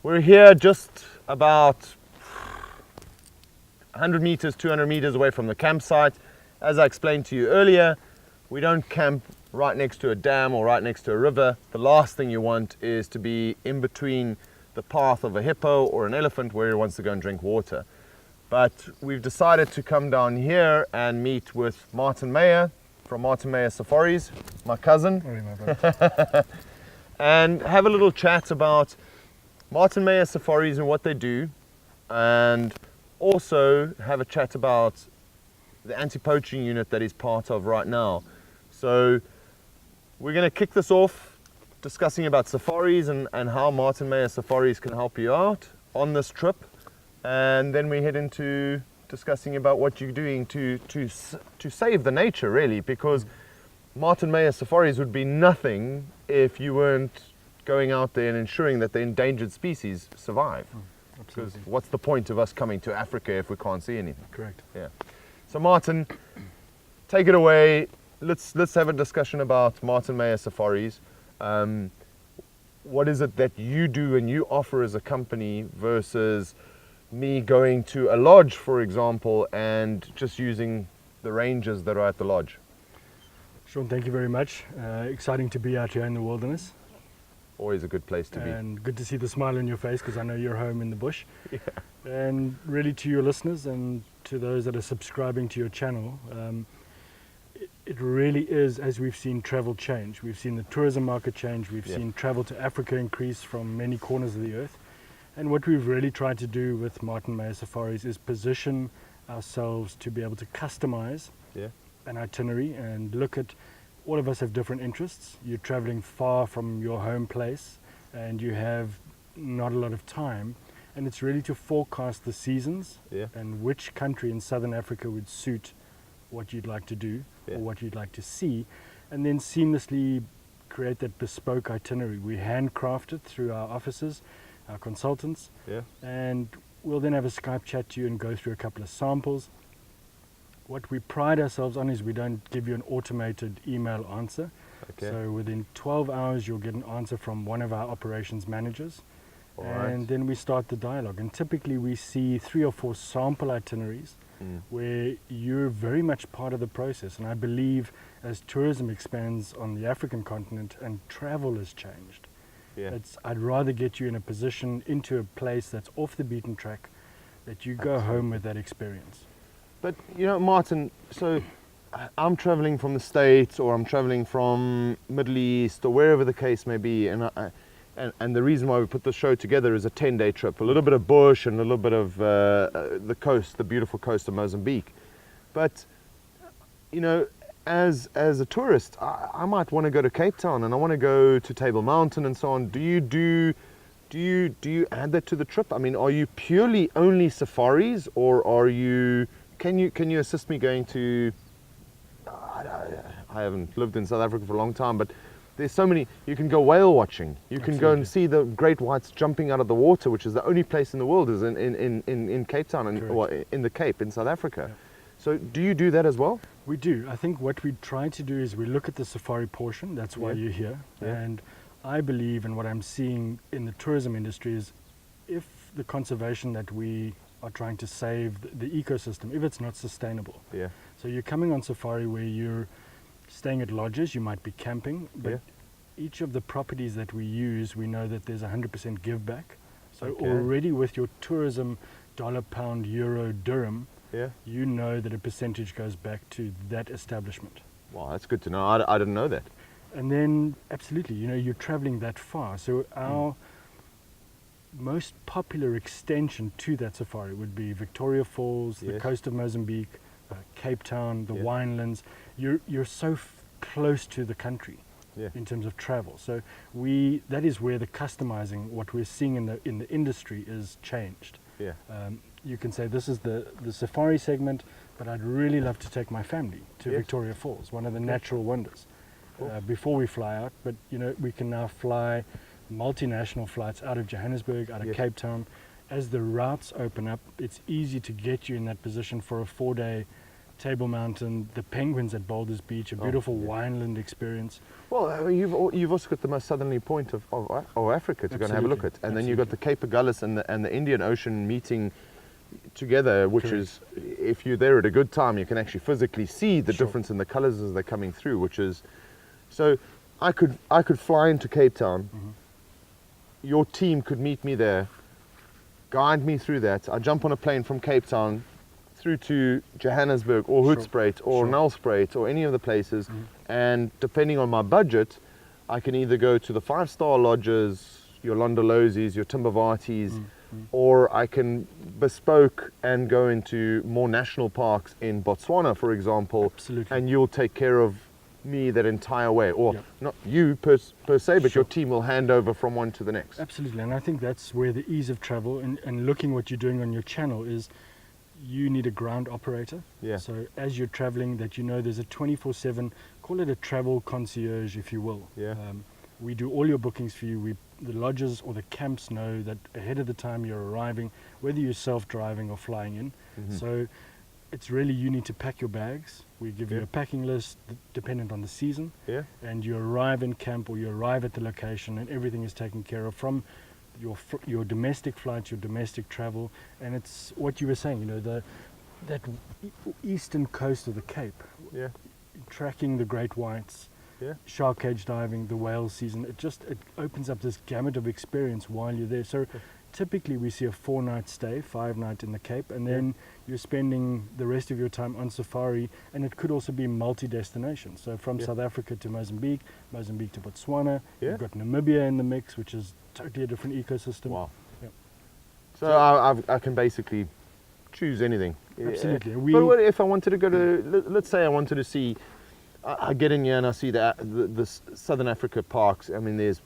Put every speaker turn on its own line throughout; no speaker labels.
We're here just about 100 meters, 200 meters away from the campsite. As I explained to you earlier, we don't camp right next to a dam or right next to a river. The last thing you want is to be in between the path of a hippo or an elephant where he wants to go and drink water. But we've decided to come down here and meet with Martin Meyer from Meyer Safaris, my cousin, and have a little chat about Meyer Safaris and what they do, and also have a chat about the anti-poaching unit that he's part of right now. So we're going to kick this off discussing about safaris and how Meyer Safaris can help you out on this trip, and then we head into discussing about what you're doing to save the nature, really, because Meyer Safaris would be nothing if you weren't going out there and ensuring that the endangered species survive. Because what's the point of us coming to Africa if we can't see anything?
Correct.
Yeah. So Martin, take it away. Let's have a discussion about Meyer Safaris. What is it that you do and you offer as a company versus me going to a lodge, for example, and just using the rangers that are at the lodge?
Sean, thank you very much. Exciting to be out here in the wilderness.
Always a good place to be.
And good to see the smile on your face, because I know you're home in the bush.
Yeah.
And really, to your listeners and to those that are subscribing to your channel, it really is, as we've seen travel change. We've seen the tourism market change. We've seen travel to Africa increase from many corners of the earth. And what we've really tried to do with Meyer Safaris is position ourselves to be able to customize an itinerary and look at, all of us have different interests. You're traveling far from your home place and you have not a lot of time, and it's really to forecast the seasons and which country in southern Africa would suit what you'd like to do or what you'd like to see, and then seamlessly create that bespoke itinerary. We handcraft it through our offices, our consultants, and we'll then have a Skype chat to you and go through a couple of samples. What we pride ourselves on is we don't give you an automated email answer. So within 12 hours you'll get an answer from one of our operations managers. And then we start the dialogue. And typically we see 3 or 4 sample itineraries where you're very much part of the process. And I believe as tourism expands on the African continent and travel has changed, I'd rather get you in a position into a place that's off the beaten track, that you go home with that experience.
But you know, Martin, so I'm traveling from the States, or I'm traveling from Middle East, or wherever the case may be, and the reason why we put the show together is a 10-day trip, a little bit of bush and a little bit of the coast, the beautiful coast of Mozambique. But you know, as a tourist, I might want to go to Cape Town and I want to go to Table Mountain and so on. Do you add that to the trip? I mean, are you purely only safaris, or are you? Can you assist me going to? I haven't lived in South Africa for a long time, but there's so many. You can go whale watching. You can go and see the great whites jumping out of the water, which is the only place in the world is in Cape Town and in the Cape in South Africa. So do you do that as well?
We do. I think what we try to do is we look at the safari portion. That's why you're here. And I believe, and what I'm seeing in the tourism industry is, if the conservation that we are trying to save, the ecosystem, if it's not sustainable. So you're coming on safari where you're staying at lodges, you might be camping, but each of the properties that we use, we know that there's 100% give back. So already with your tourism dollar, pound, euro, dirham, you know that a percentage goes back to that establishment.
Wow, that's good to know. I didn't know that.
And then, absolutely, you know, you're traveling that far. So our most popular extension to that safari would be Victoria Falls, the coast of Mozambique, Cape Town, the winelands. You're so close to the country in terms of travel. So that is where the customizing, what we're seeing in the industry, is changed. You can say this is the safari segment, but I'd really love to take my family to Victoria Falls, one of the natural wonders, before we fly out. But you know, we can now fly multinational flights out of Johannesburg, out of Cape Town. As the routes open up, it's easy to get you in that position for a 4-day Table Mountain, the penguins at Boulders Beach, a beautiful wineland experience.
Well, you've also got the most southerly point of Africa to go and have a look at. And then you've got the Cape Agulhas and the Indian Ocean meeting together, which is, if you're there at a good time, you can actually physically see the difference in the colours as they're coming through, which is, so I could fly into Cape Town, your team could meet me there, guide me through that. I jump on a plane from Cape Town through to Johannesburg or Hoedspruit or Nelspruit or any of the places, and depending on my budget, I can either go to the 5-star lodges, your Londolozis, your Timbavatis, or I can bespoke and go into more national parks in Botswana, for example, and you'll take care of me that entire way, or not you per se, but your team will hand over from one to the next.
Absolutely, and I think that's where the ease of travel and looking what you're doing on your channel is, you need a ground operator. So as you're traveling, that you know there's a 24/7, call it a travel concierge, if you will. We do all your bookings for you. The lodges or the camps know that ahead of the time you're arriving, whether you're self-driving or flying in. So it's really, you need to pack your bags. We give you a packing list dependent on the season. And you arrive in camp or you arrive at the location and everything is taken care of, from your domestic flights, your domestic travel. And it's what you were saying, you know, that eastern coast of the Cape, tracking the great whites, shark cage diving, the whale season, it opens up this gamut of experience while you're there. So typically we see a 4-night stay, 5-night in the Cape, and then you're spending the rest of your time on safari, and it could also be multi-destination. So from South Africa to Mozambique, Mozambique to Botswana, you've got Namibia in the mix, which is totally a different ecosystem.
Wow. So I can basically choose anything.
Absolutely.
But what if I wanted to go to, let's say I wanted to see, I get in here and I see the Southern Africa parks. I mean, there's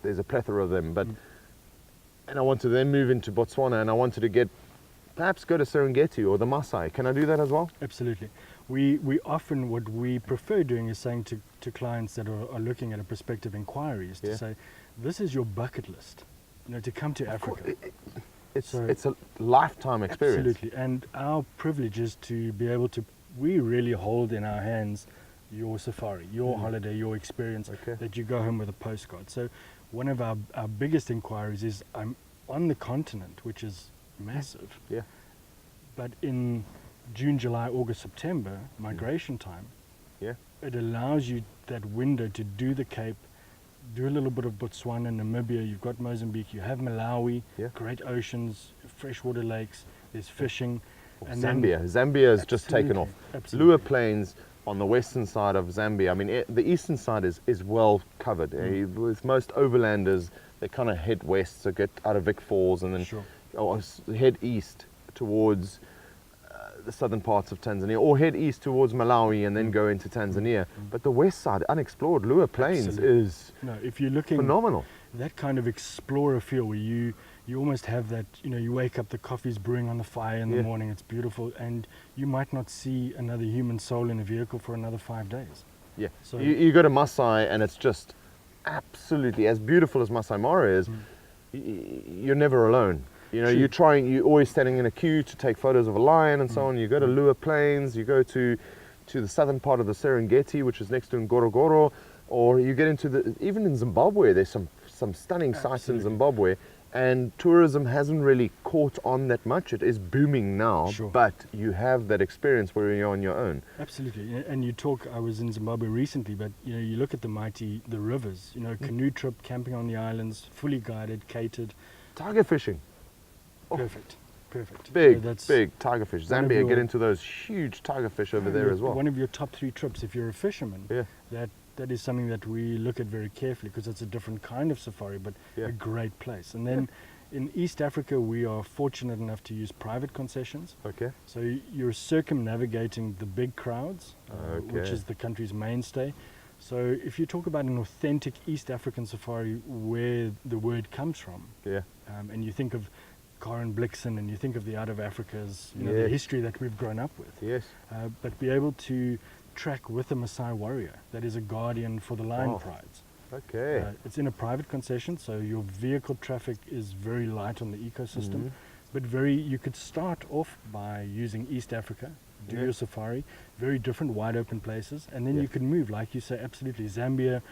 a plethora of them, but and I want to then move into Botswana, and I wanted to perhaps go to Serengeti or the Maasai. Can I do that as well?
Absolutely. We often, what we prefer doing is saying to clients that are looking at a prospective inquiry is to say, this is your bucket list, you know, to come to Africa.
It's a lifetime experience.
Absolutely, and our privilege is to be able to, we really hold in our hands your safari, your holiday, your experience, that you go home with a postcard. So one of our biggest inquiries is, I'm on the continent, which is massive, but in June, July, August, September, migration time, it allows you that window to do the Cape, do a little bit of Botswana, Namibia, you've got Mozambique, you have Malawi, great oceans, freshwater lakes, there's fishing. And
Zambia has just taken off. Lua Plains on the western side of Zambia, I mean, the eastern side is well covered. With most overlanders, they kind of head west, so get out of Vic Falls and then head east towards the southern parts of Tanzania, or head east towards Malawi and then go into Tanzania. But the west side, unexplored, Lua Plains is
if you're looking
phenomenal.
That kind of explorer feel where you almost have that, you know, you wake up, the coffee's brewing on the fire in the morning, it's beautiful, and you might not see another human soul in a vehicle for another 5 days.
So you go to Maasai and it's just absolutely, as beautiful as Masai Mara is, you're never alone. You know, you're always standing in a queue to take photos of a lion and so on. You go to Lua Plains, you go to the southern part of the Serengeti, which is next to Ngorongoro, or you get into even in Zimbabwe, there's some stunning sites in Zimbabwe, and tourism hasn't really caught on that much. It is booming now, but you have that experience where you're on your own.
Absolutely, and I was in Zimbabwe recently, but you know, you look at the rivers, you know, canoe trip, camping on the islands, fully guided, catered.
Tiger fishing.
Perfect.
Big tiger fish. Zambia, get into those huge tiger fish over there as well.
One of your top 3 trips, if you're a fisherman, that is something that we look at very carefully, because it's a different kind of safari, but a great place. And then in East Africa, we are fortunate enough to use private concessions. So you're circumnavigating the big crowds, which is the country's mainstay. So if you talk about an authentic East African safari where the word comes from, and you think of Karen Blixen and you think of the Out of Africas, you know, the history that we've grown up with. But be able to track with a Maasai warrior that is a guardian for the lion prides. It's in a private concession, so your vehicle traffic is very light on the ecosystem, but you could start off by using East Africa, do
Yeah.
your safari, very different wide open places, and then
Yeah.
you can move, like you say, absolutely. Zambia,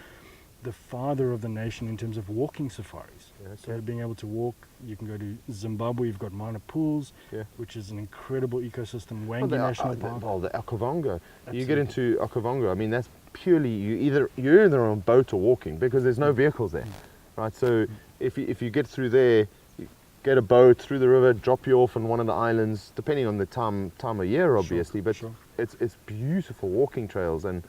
the father of the nation in terms of walking safaris.
Yeah,
So
okay.
being able to walk, you can go to Zimbabwe, you've got minor pools,
Yeah.
which is an incredible ecosystem,
Well,
Wangi National Park.
the Okavango. You get
Absolutely.
into Okavango, I mean, that's purely, you're either on a boat or walking, because there's no vehicles there, right? So if you get through there, you get a boat through the river, drop you off on one of the islands, depending on the time of year, obviously, but
sure.
it's beautiful walking trails.
And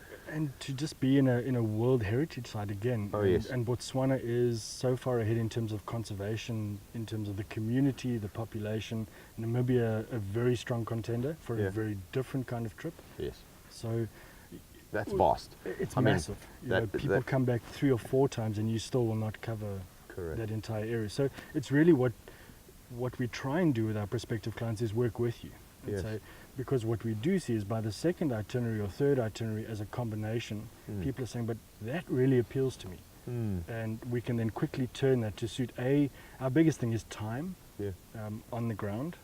to just be in a World Heritage Site again.
Oh,
and,
yes.
and Botswana is so far ahead in terms of conservation, in terms of the community, the population. Namibia, a very strong contender for
Yeah.
a very different kind of trip.
Yes,
So
that's vast.
it's
I mean,
massive. You know,
that-
people
that-
come back 3 or 4 times and you still will not cover
Correct.
that entire area. So it's really what we try and do with our prospective clients is work with you. And
Yes.
say, because what we do see is by the second itinerary or third itinerary as a combination, people are saying, but that really appeals to me.
Mm.
And we can then quickly turn that to suit our biggest thing is time
Yeah.
on the ground.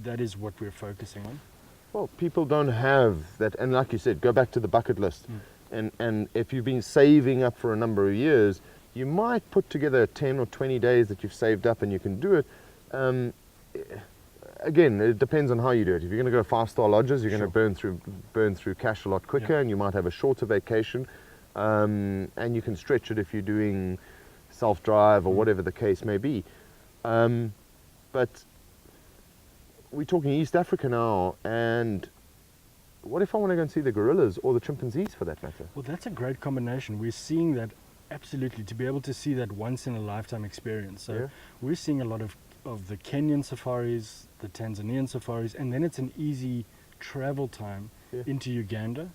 That is what we're focusing on.
Well, people don't have that, and like you said, go back to the bucket list. And if you've been saving up for a number of years, you might put together 10 or 20 days that you've saved up and you can do it. Again, it depends on how you do it. If you're going to go 5-star lodges, you're
Sure.
going to burn through cash a lot quicker,
Yeah.
and you might have a shorter vacation. And you can stretch it if you're doing self-drive or whatever the case may be. But we're talking East Africa now, and what if I want to go and see the gorillas or the chimpanzees for that matter?
Well, that's a great combination. We're seeing that absolutely, to be able to see that once in a lifetime experience. So
Yeah.
we're seeing a lot of the Kenyan safaris, the Tanzanian safaris, and then it's an easy travel time
Yeah.
into Uganda,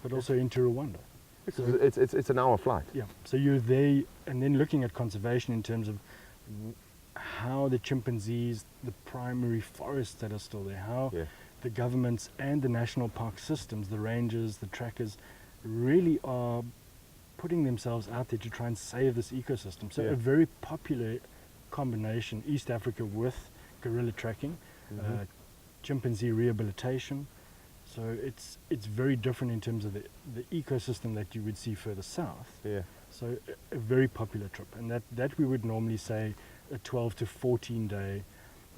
but also into Rwanda.
Because it's an hour flight.
Yeah, so you're there, and then looking at conservation in terms of how the chimpanzees, the primary forests that are still there, how
Yeah.
the governments and the national park systems, the rangers, the trackers, really are putting themselves out there to try and save this ecosystem. So
Yeah.
a very popular combination, East Africa with gorilla tracking,
Mhm.
chimpanzee rehabilitation. So it's very different in terms of the ecosystem that you would see further south.
Yeah.
So a very popular trip, and that we would normally say a 12 to 14 day,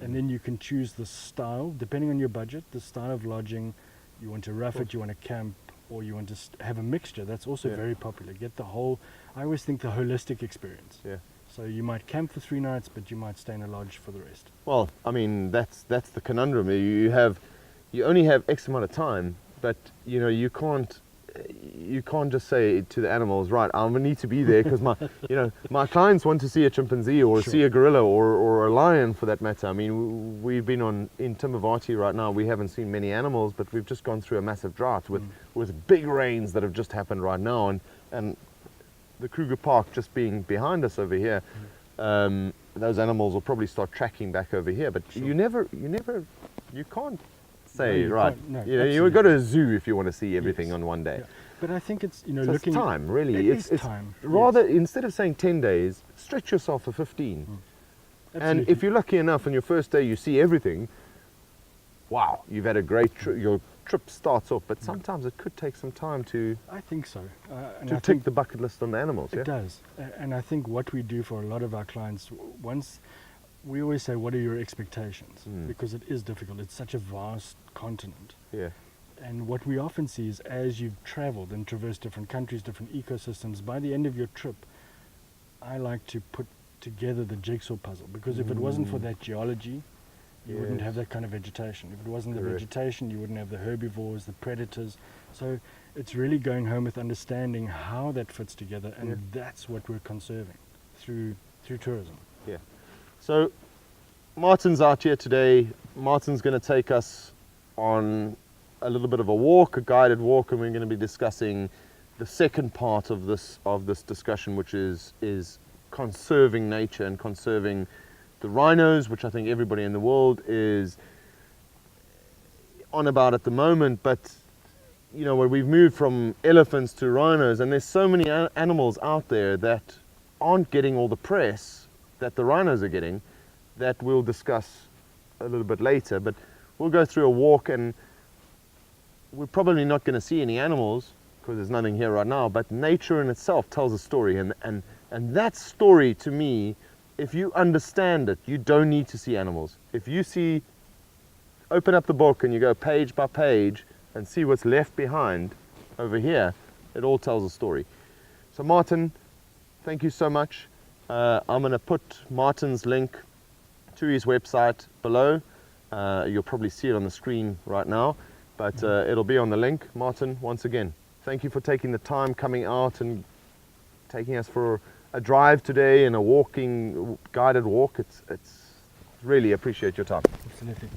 and then you can choose the style depending on your budget, the style of lodging. You want to rough it, you want to camp, or you want to have a mixture. That's also
Yeah.
very popular. Get the whole. I always think the holistic experience.
Yeah.
So you might camp for 3 nights, but you might stay in a lodge for the rest.
Well, I mean, that's the conundrum. You only have X amount of time, but you can't just say to the animals, right, I'm gonna need to be there because my clients want to see a chimpanzee or
Sure.
see a gorilla or a lion for that matter. I mean, we've been in Timbavati right now. We haven't seen many animals, but we've just gone through a massive drought with big rains that have just happened right now, and the Kruger Park just being behind us over here. Those animals will probably start tracking back over here, but
Sure.
you can't say,
you
right,
can't. No,
you would go to a zoo if you want to see everything
Yes.
on one day.
Yeah. But I think it's
So
looking
it's time, really.
It is time.
Rather,
yes.
instead of saying 10 days, stretch yourself for 15. And
Absolutely.
if you're lucky enough on your first day you see everything, wow, you've had a great trip. Your trip starts off, but sometimes it could take some time to
I think so. And
tick
I think
the bucket list on the animals.
it
Yeah.
does. And I think what we do for a lot of our clients, once we always say, what are your expectations? Because it is difficult. It's such a vast continent.
Yeah.
And what we often see is as you've traveled and traversed different countries, different ecosystems, by the end of your trip, I like to put together the jigsaw puzzle. Because if it wasn't for that geology, you wouldn't
Yes.
have that kind of vegetation. If it wasn't the
Correct.
vegetation, you wouldn't have the herbivores, the predators. So it's really going home with understanding how that fits together, and
Yeah.
that's what we're conserving through tourism.
Yeah. So Martin's out here today. Martin's going to take us on a little bit of a walk, a guided walk, and we're going to be discussing the second part of this discussion, which is conserving nature and conserving the rhinos, which I think everybody in the world is on about at the moment. But where we've moved from elephants to rhinos, and there's so many animals out there that aren't getting all the press that the rhinos are getting, that we'll discuss a little bit later. But we'll go through a walk, and we're probably not going to see any animals because there's nothing here right now, but nature in itself tells a story, and that story, to me, if you understand it, you don't need to see animals. If you open up the book and you go page by page and see what's left behind over here, it all tells a story. So Martin, thank you so much. I'm going to put Martin's link to his website below. You'll probably see it on the screen right now, but it'll be on the link. Martin, once again, thank you for taking the time, coming out and taking us for a drive today and a guided walk. It's really appreciate your time.
Absolutely.